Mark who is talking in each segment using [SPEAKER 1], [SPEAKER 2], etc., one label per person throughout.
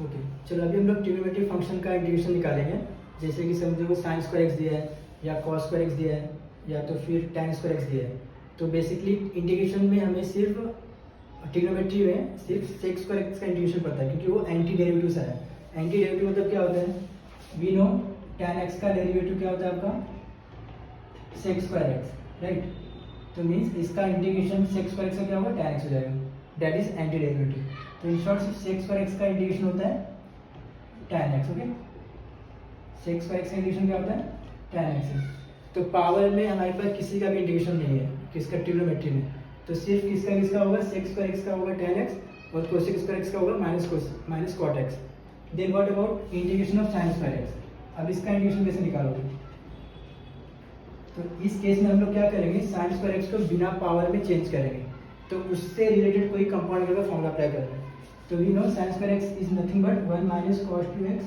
[SPEAKER 1] Okay, चलो अभी हम लोग ट्रिग्नोमेट्री फंक्शन का इंटीग्रेशन निकालेंगे। जैसे कि समझो साइन स्क्वायर एक्स दिया है या कॉस स्क्वायर एक्स दिया है या तो फिर tan स्क्वायर एक्स दिया है। तो बेसिकली इंटीग्रेशन में हमें सिर्फ ट्रिग्नोमेट्री में सिर्फ सेक स्क्वायर एक्स का इंटीग्रेशन पड़ता है, क्योंकि वो एंटी डेरिवेटिव से है। एंटी डेरिवेटिव मतलब क्या होता है? वी नो tan एक्स का डेरिवेटिव क्या होता है आपका? Sec square x, right. तो मीन्स इसका इंटीग्रेशन सेक स्क्वायर एक्स का क्या होगा? tan एक्स हो जाएगा, दैट इज एंटी डेरिवेटिव। तो in short sec square x का इंटीग्रेशन होता है tan x. Okay, sec square x का इंटीग्रेशन क्या होता है? tan x. तो पावर में हमारे पास किसी का भी इंटीग्रेशन नहीं है, किसका? ट्रिग्नोमेट्री में। तो सिर्फ किसका होगा? सेक स्क्वायर एक्स का होगा tan एक्स, और कोसेक स्क्वायर एक्स का होगा minus cot x. Then what about integration of sine square x? अब इसका इंटीग्रेशन कैसे निकालोगे? तो इस केस में हम लोग क्या करेंगे? साइन स्क्वायर एक्स को बिना पावर में चेंज करेंगे, तो उससे रिलेटेड कोई कंपाउंड का फॉर्मूला अप्लाई करेंगे। तो we know sine square x is nothing but 1 minus cos 2x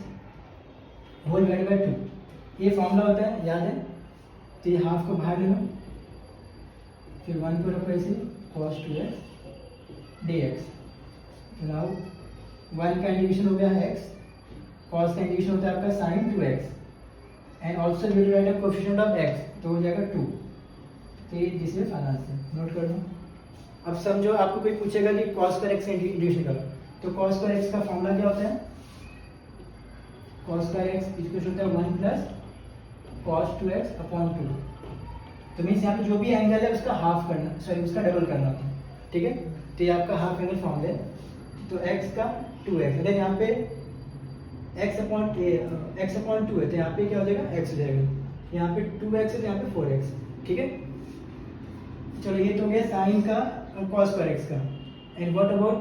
[SPEAKER 1] whole divided by 2। ये फॉर्मूला होता है, याद है? तो ये हाफ को बाहर ले लो, फिर 1 को रखो ऐसे, cos 2x dx। तो नाउ 1 का इंटीग्रेशन हो गया x, cos का इंटीग्रेशन होता है आपका sin 2x, and also we divide the coefficient of x, तो हो जाएगा 2। तो ये this is final answer, note कर लो। अब समझो आपको कोई पूछेगा कि cos स्क्वायर x का इंटीग्रेशन करो, तो cos स्क्वायर x का फॉर्मूला क्या होता है? cos स्क्वायर x इक्वल होता है 1 प्लस cos 2x अपॉन 2। तो मीन्स यहाँ पे जो भी एंगल है उसका हाफ करना, सॉरी उसका डबल करना होता है, ठीक है। तो ये आपका हाफ एंगल फॉर्मूला है। तो x का 2x, अगर यहाँ पे x अपॉन 2 है तो यहाँ पे क्या हो जाएगा? x हो जाएगा। यहाँ पे 2x है तो यहाँ पे 4x, ठीक है। चलो ये तो हो गया साइन का और cos स्क्वायर x का। And what about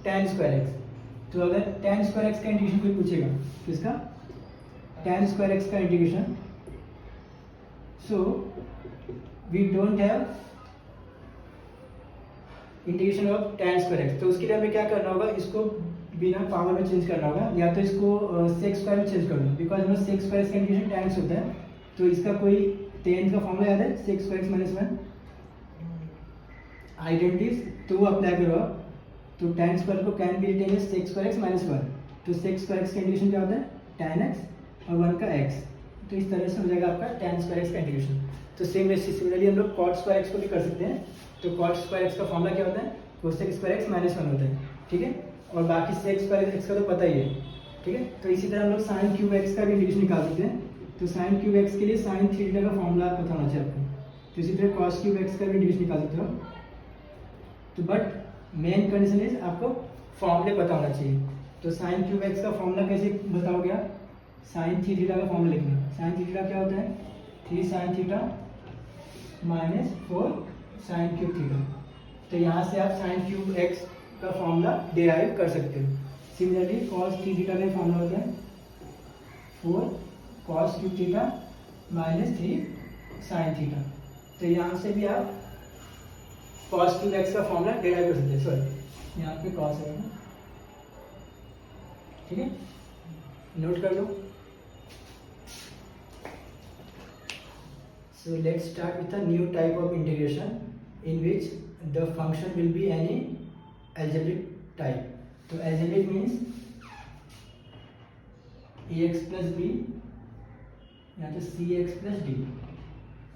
[SPEAKER 1] tan square x? तो अगर tan स्क्वायर x का इंटीग्रेशन कोई पूछेगा, किसका? tan स्क्वायर x का integration. So we don't have integration of tan square x, तो उसके लिए हमें क्या करना होगा? इसको बिना पावर में चेंज करना होगा, या तो इसको सेक स्क्वायर में चेंज कर दो, बिकॉज हमें सेक स्क्वायर का इंटीग्रेशन tan x होता है। तो इसका कोई tan का फॉर्मूला याद है? Sec square x minus 1 identities, तो वो अप्लाई करो आप। तो tan स्क्वायर को can be written as sec square x minus 1। तो सेक स्क्वायर x का इंटीग्रेशन क्या होता है? tan x और 1 का x। तो इस तरह से हो जाएगा आपका tan स्क्वायर x का इंटीग्रेशन। तो सिमिलरली हम लोग cot स्क्वायर x को भी कर सकते हैं। तो cot स्क्वायर x का फॉर्मूला क्या होता है? कोसेक स्क्वायर x माइनस 1 होता है, ठीक है। और बाकी सेक स्क्वायर x का तो पता ही है, ठीक है। तो इसी तरह हम लोग साइन क्यूब x का भी इंटीग्रेशन निकाल सकते हैं। तो साइन क्यूब x के लिए साइन थीटा का फॉर्मूला पता होना चाहिए आपको। तो इसी तरह cos क्यूब x का भी इंटीग्रेशन निकाल सकते हो। तो बट मेन कंडीशन इज आपको फॉर्मूले पता होना चाहिए। तो साइन क्यूब x का फॉर्मूला कैसे बताओगे आप? साइन थीटा का फॉर्मूला लिखना। साइन थीटा क्या होता है? 3 sine theta minus 4 sine cube theta. तो यहाँ से आप साइन क्यूब x का फॉर्मूला डिराइव कर सकते हो। सिमिलरली cos थीटा का फॉर्मूला होता है 4 cos cube theta minus 3 sine theta. तो यहाँ से भी आप cos क्यूब x का फॉर्मूला डिराइव कर सकते हैं। सॉरी, यहाँ पे cos है, ठीक है, नोट कर लो। So let's start with a new type of integration in which the function will be any algebraic type. So algebraic means ax plus b या तो cx plus d.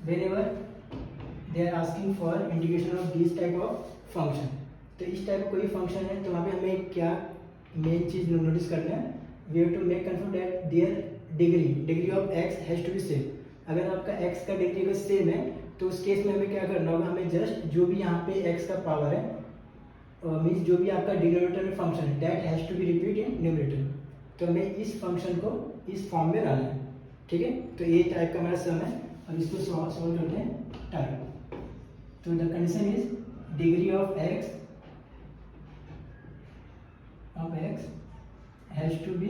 [SPEAKER 1] Whenever they are asking for integration of this type of function, तो इस type कोई function है तो वहाँ पे हमें क्या मेन चीज नोटिस करना है? We have to make confirm that their degree of x has to be same. अगर आपका x का डिग्री अगर सेम है तो उस केस में हमें क्या करना होगा? हमें जस्ट जो भी यहाँ पे x का पावर है मीन्स जो भी आपका डिनोमिनेटर में फंक्शन है that has to be repeat in numerator. तो हमें इस फंक्शन को इस फॉर्म में लाना है, ठीक है। तो ये टाइप का हमारा सम है। अब इसको सॉल्व करते हैं टाइप। तो the condition is degree of x has to be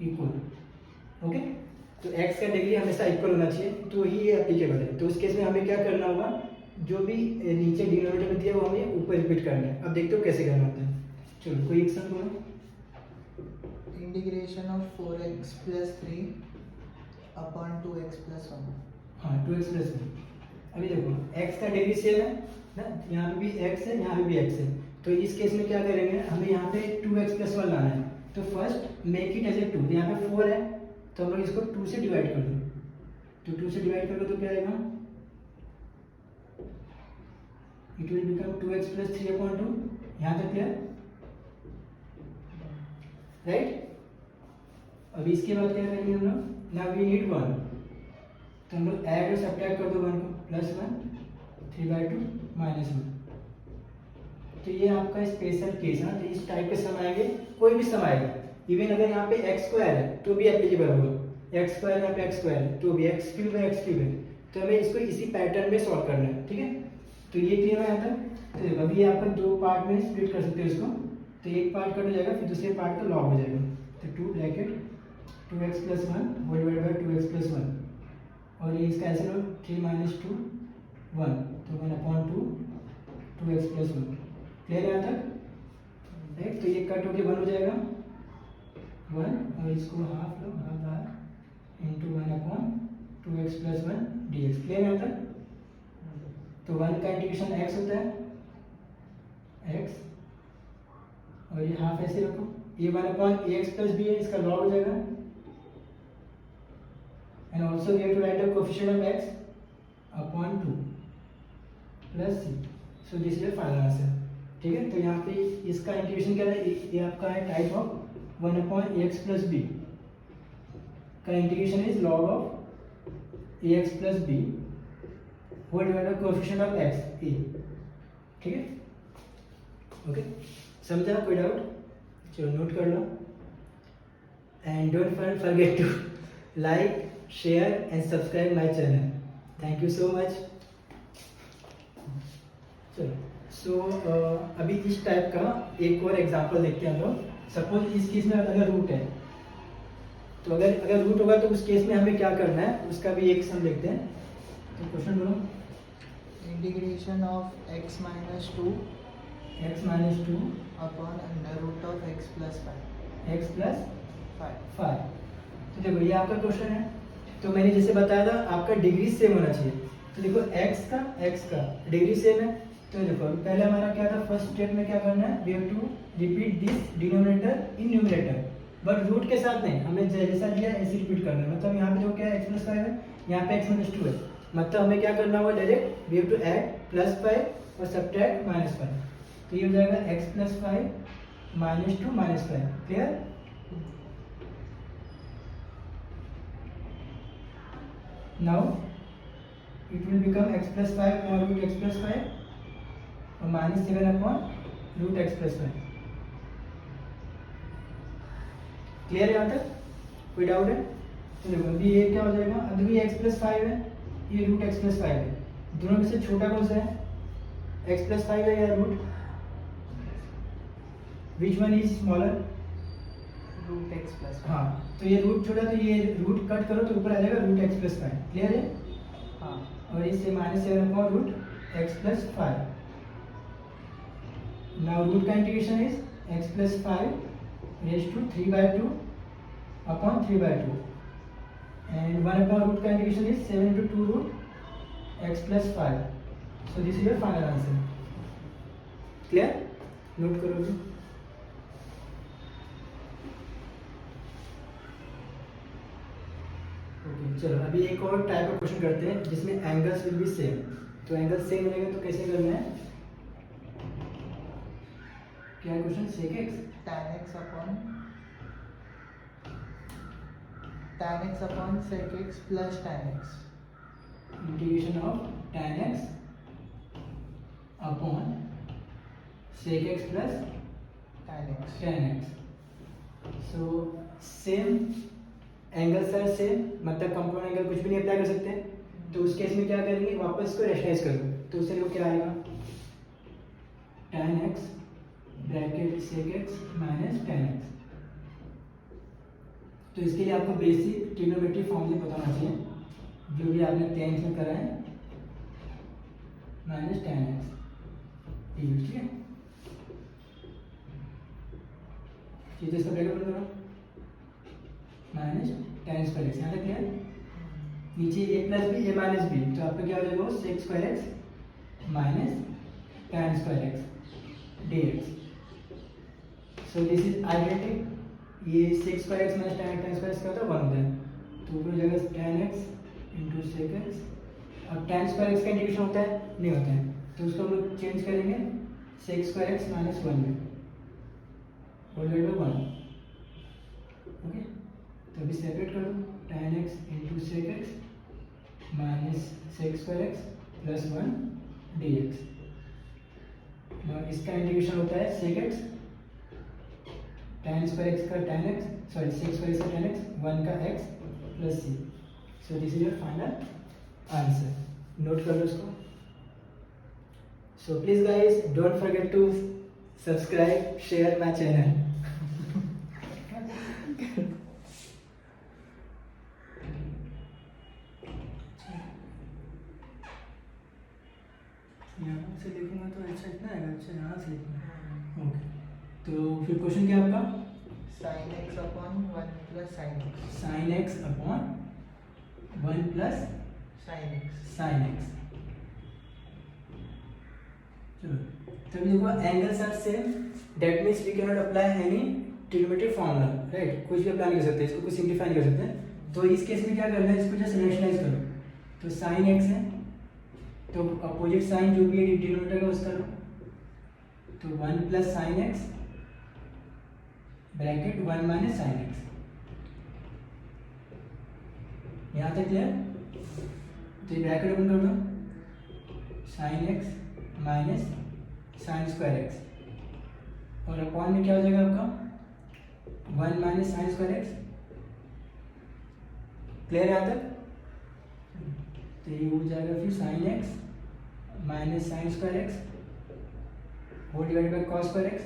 [SPEAKER 1] equal, okay. तो x का डिग्री हमेशा इक्वल होना चाहिए, तो ही ये एप्लीकेबल है। तो उस केस में हमें क्या करना होगा? जो भी नीचे डिनोमिनेटर में दिया वो हमें ऊपर रिपीट करना है। अब देखते हो कैसे करना होता है। चलो कोई एक सम बोलो।
[SPEAKER 2] Integration of 4x plus 3 upon 2x plus 1।
[SPEAKER 1] हाँ, 2x प्लस 1। अभी देखो x का डिग्री सेम है ना, यहाँ पे भी x है, यहाँ पे भी x है। तो इस केस में क्या करेंगे, हमें यहाँ पे 2x+1 लाना है। तो first make it as a 2, यहाँ पे 4 है तो हम लोग इसको 2 से डिवाइड कर दो। तो 2 से डिवाइड करोगे तो क्या आएगा, इट विल बिकम 2x+3/2। यहाँ तक क्लियर, राइट। अभी इसके बाद क्या करेंगे हम लोग, नाउ वी नीड 1, तो हम लोग ऐड और सब्ट्रैक्ट कर दो 1 को, +1 3/2 -1। तो ये आपका स्पेशल केस है। तो इस टाइप के सम आएंगे, कोई भी सम आएगा, इवन अगर यहाँ पे x² है तो भी एप्लीकेबल होगा, x² यहाँ पे x² है तो भी, x³ है x³ है, तो हमें इसको इसी पैटर्न में सॉल्व करना है, ठीक है। तो ये क्लियर है यहाँ तक। तो अभी आपका 2 पार्ट में स्प्लिट कर सकते हो इसको। तो एक पार्ट कट हो जाएगा, फिर दूसरे पार्ट का लॉग हो जाएगा। तो 2 bracket 2x+1 whole divide bye 2x+1, और ये इसका ऐसे लो 3 - 2 1, तो 1/2 2x+1। क्लियर है यहाँ तक, राइट। तो ये कट होके 1 हो जाएगा 1, और इसको हाफ लो, half bar into 1/2x+1 dx। Clear है यहाँ तक। तो 1 का इंटीग्रेशन x होता है x, और ये हाफ ऐसे रखो, ये 1/ax+b है, इसका लॉग हो जाएगा। And also we have to write the coefficient of x upon 2 plus c। So this is your final answer, ठीक है। तो यहाँ पे इसका इंटीग्रेशन क्या है, ये आपका है टाइप ऑफ 1/ax+b का integration is log of ax+b whole divide by coefficient of x a, ठीक है। ओके, समझा, कोई डाउट? चलो नोट कर लो। And don't forget to like, share and subscribe my channel. Thank you so much. चलो अभी इस टाइप का एक और एग्जांपल देखते हैं हम लोग। सपोज इस केस में अगर रूट है, तो अगर रूट होगा तो उस केस में हमें क्या करना है, उसका भी एक सम देखते हैं। तो क्वेश्चन बोलो।
[SPEAKER 2] Integration of x - 2 upon under root of x + 5
[SPEAKER 1] x +
[SPEAKER 2] 5।
[SPEAKER 1] तो देखो ये आपका क्वेश्चन है। तो मैंने जैसे बताया था आपका डिग्री सेम होना चाहिए। तो देखो x का डिग्री सेम है। तो देखो पहले हमारा क्या था, फर्स्ट स्टेप में क्या करना है, we have to repeat this denominator in numerator, but root के साथ नहीं, हमें जैसा दिया ऐसे रिपीट करना है। मतलब यहाँ पे जो क्या है x + 5 है, यहाँ पे x - 2 है, मतलब हमें क्या करना होगा, direct we have to add +5 और सब्ट्रैक्ट -5। तो ये हो जाएगा x + 5 - 2 - 5। Clear? Now it will become x + 5 or root x + 5 और -7 upon root x + 5। क्लियर है यहाँ तक? कोई डाउट है? तो देखो अभी ये क्या हो जाएगा, अभी ये x + 5 है, ये रूट x + 5 है, दोनों में से छोटा कौन सा है, x + 5 है या root? Which one is smaller?
[SPEAKER 2] Root x + 5।
[SPEAKER 1] हाँ, तो ये रूट छोटा, तो ये रूट कट करो तो ऊपर आ जाएगा रूट x + 5। क्लियर है?
[SPEAKER 2] हाँ।
[SPEAKER 1] और इससे -7 upon root x + 5। Now root का integration is x + 5 raise to 3/2 upon 3/2 and 1 upon root का integration is 7 × 2 root x + 5। So this is your final answer. Clear? Note करो जी। ओके, चलो अभी एक और टाइप का क्वेश्चन करते हैं जिसमें एंगल्स विल बी सेम। तो एंगल सेम रहेगा तो कैसे करना है, क्या है question, sec x
[SPEAKER 2] tan x upon sec x plus tan x।
[SPEAKER 1] Integration of tan x upon sec x plus tan x। So same angles are same, मतलब compound angle कुछ भी नहीं अप्लाई कर सकते। तो उस केस में क्या करेंगे, वापस इसको रेशनलाइज कर दो। तो उससे देखो क्या आएगा, tan x bracket sec x minus tan x। तो इसके लिए आपको बेसिक ट्रिग्नोमेट्री फॉर्मूले पता होना चाहिए, जो भी आपने 10th में करा है, माइनस tan x, ठीक है। चीजें इसका ब्रैकेट बंद करो, माइनस tan स्क्वायर x। यहाँ तक क्लियर? नीचे a + b a - b, तो आपका क्या हो जाएगा, sec square x minus tan square x। dx. So this is identity. ये sec square x minus tan square x क्या होता है 1 होता है, तो ऊपर हो जाएगा tan x into sec x. अब tan square x का इंटीग्रेशन होता है नहीं होता है, तो उसको हम लोग चेंज करेंगे sec square x minus 1 में होल डिवाइडेड बाय 1. ओके, तो अभी सेपरेट कर दो tan x into sec x minus sec square x plus 1 dx. इसका इंटीग्रेशन होता है sec x tan square x का tan x, sorry sec square x का tan x, 1 का x plus c. So this is your final answer. Note कर लो इसको. So please guys don't forget to subscribe, share my channel. यहाँ से लिखूंगा तो अच्छा इतना आएगा. अच्छा यहाँ से लिखूंगा. ओके, तो फिर क्वेश्चन क्या आपका?
[SPEAKER 2] sin x upon 1 plus sin x.
[SPEAKER 1] sin x अपॉन 1 प्लस
[SPEAKER 2] sin x.
[SPEAKER 1] sin x. चलो, तो देखो angles are same, that means we can not apply any trigonometric formula, right. कुछ भी अप्लाई नहीं कर सकते, इसको कुछ सिंप्लीफाई नहीं कर सकते. तो इस केस में क्या करना है, इसको जस्ट रेशनलाइज करो. तो sin x है, तो अपोजिट साइन जो भी है डिनोमिनेटर का उसका लो. तो 1 प्लस sin x bracket 1 minus sin x. यहाँ तक क्लियर? तो ये ब्रैकेट ओपन कर दो, sin x minus sine square x, और अपॉन में क्या हो जाएगा आपका 1 minus sine square x. Clear है यहाँ तक? तो ये हो जाएगा फिर sin x minus sine square x whole divided by cos square x.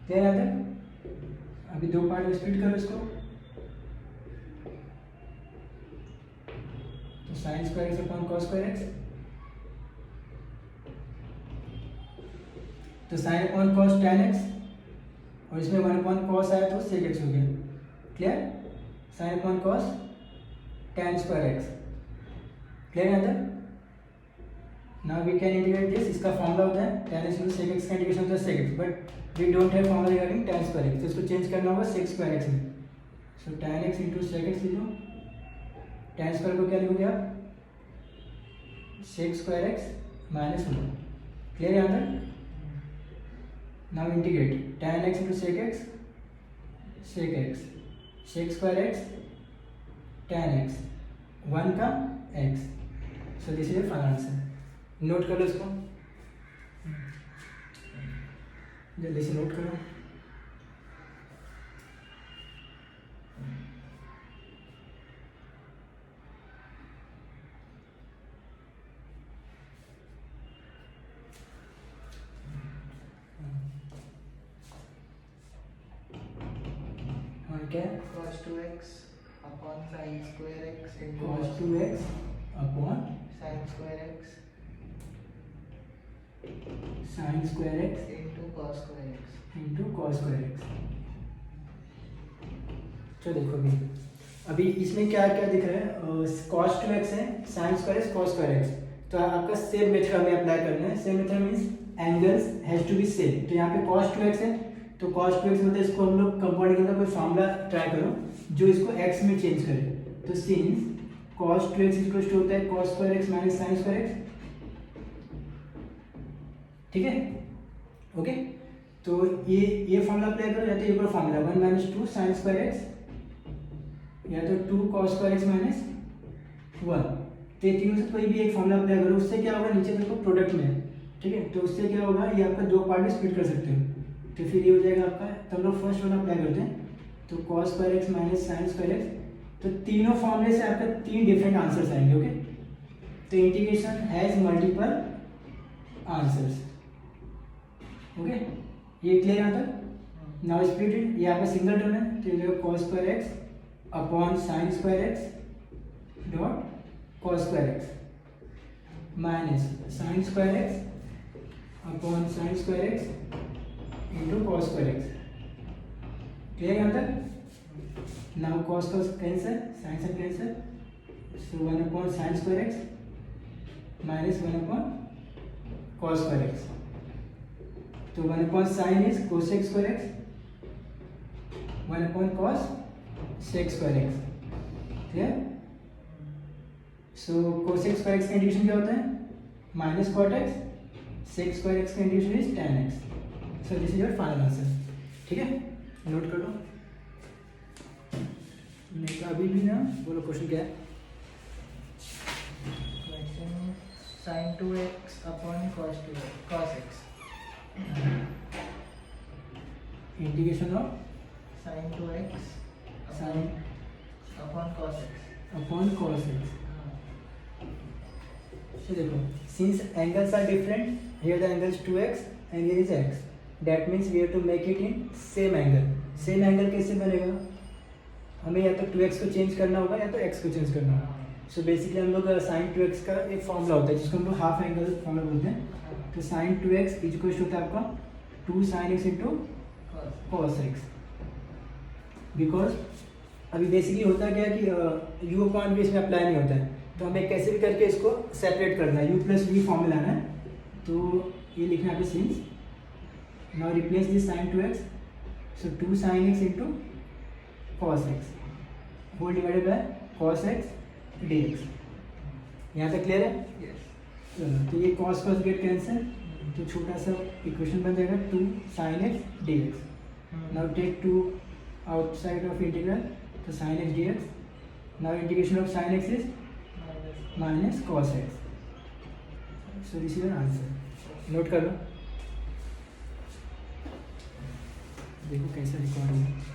[SPEAKER 1] Clear है तक? अभी दो पार्ट में स्प्लिट करो इसको. तो sign square x upon cos square x, तो sign upon cos tan x, और इसमें 1 अपॉन कॉस आया तो sec x हो गया. Clear? Sine upon cos tan square x. Clear है तक? Now we can integrate this. इसका फॉर्मूला होता है tan x into sec x का इंटीग्रेशन होता है sec x, but we don't have formula regarding tan square x, तो इसको चेंज करना होगा sec स्क्वायर x में. सो tan x into sec x लिख लो. tan स्क्वायर को क्या लिखोगे आप? sec square x minus 1. Clear है यहाँ तक? Now integrate tan x into sec x, sec x, sec square x tan x, 1 का x. So this is your final answer. Note कर लो इसको, जल्दी से नोट करो. और क्या?
[SPEAKER 2] cos 2x upon sin square x into
[SPEAKER 1] cos 2x upon
[SPEAKER 2] sin square x
[SPEAKER 1] sign square x
[SPEAKER 2] into cos square x.
[SPEAKER 1] Into cos square x. चलो देखो अभी इसमें क्या क्या दिख रहा है. cos 2x है, sine square x, cos square x. तो आपका सेम मेथड हमें अप्लाई करना है. Same method means angles has to be same. तो यहाँ पे cos 2x है, तो cos 2x मतलब इसको हम लोग कंपाउंड करने का कोई फॉर्मूला ट्राई करो जो इसको x में चेंज करे. तो since cos 2x equal to होता है cos square x minus sine square x. ठीक है, ओके. तो ये फॉर्मूला अप्लाई करो, या तो ये पूरा formula 1 minus 2 sign square x, या तो 2 कॉस स्क्वायर एक्स माइनस 1. तो ये तीनों से कोई भी एक फॉर्मूला अप्लाई करो. उससे क्या होगा, नीचे देखो प्रोडक्ट में है, ठीक है. तो उससे क्या होगा, ये आपका दो पार्ट में स्प्लिट कर सकते हो. तो फिर ये हो जाएगा आपका. तो हम लोग फर्स्ट वाला अप्लाई करते हैं. तो cos square x minus sine square x. तो तीनों फॉर्मूले से आपका 3 डिफरेंट आंसर्स आएंगे. ओके, तो integration has multiple answers. Okay, ये क्लियर यहाँ तक? Now split it. ये आपका सिंगल टर्म है, तो ये जो cos square x upon sine square x dot cos square x minus sine square x upon sine square x into cos square x. Clear यहाँ तक? Now cos cos cancel, sine से cancel. So 1 upon sine square x minus 1 upon cos square x. तो 1 upon sine is cosec square x, 1 upon cos sec square x, ठीक है। So cosec square x का integration क्या होता है? Minus cot x, sec square x का integration is tan x. So this is your final answer, ठीक है, note कर लो। नहीं तो अभी भी ना बोलो क्वेश्चन क्या है?
[SPEAKER 2] Question sin 2x upon cos 2x cos x.
[SPEAKER 1] Integration of
[SPEAKER 2] Sin 2x
[SPEAKER 1] sine
[SPEAKER 2] upon cos x.
[SPEAKER 1] Upon cos x. So देखो, since angles are different, here the angle is 2x and here is x. That means we have to make it in same angle. Same angle कैसे बनेगा? हमें या तो 2x को change करना होगा या तो x को चेंज करना होगा। सो बेसिकली हम लोग sin 2x का एक फॉर्मूला होता है जिसको हम लोग हाफ एंगल फॉर्मूला बोलते हैं। तो sin 2x इक्वल होता है आपका 2 sin x into cos x। Because अभी बेसिकली होता क्या है कि u अपॉन v इसमें अप्लाई नहीं होता है, तो हमें कैसे भी करके इसको सेपरेट करना है, u प्लस वी फॉर्म में लाना है। तो ये लिखना है पे since now replace this sin 2x, so 2 sin x into cos x whole divided by cos x dx। यहाँ तक क्लियर है?
[SPEAKER 2] Yes.
[SPEAKER 1] चलो, तो ये cos गेट कैंसिल, तो छोटा सा इक्वेशन बन जाएगा 2 sin x dx। Now take 2 outside of integral, तो sin x dx। Now integration of sin x is minus cos x। So this is your answer, note कर लो। देखो कैसा रिकॉर्ड हुआ।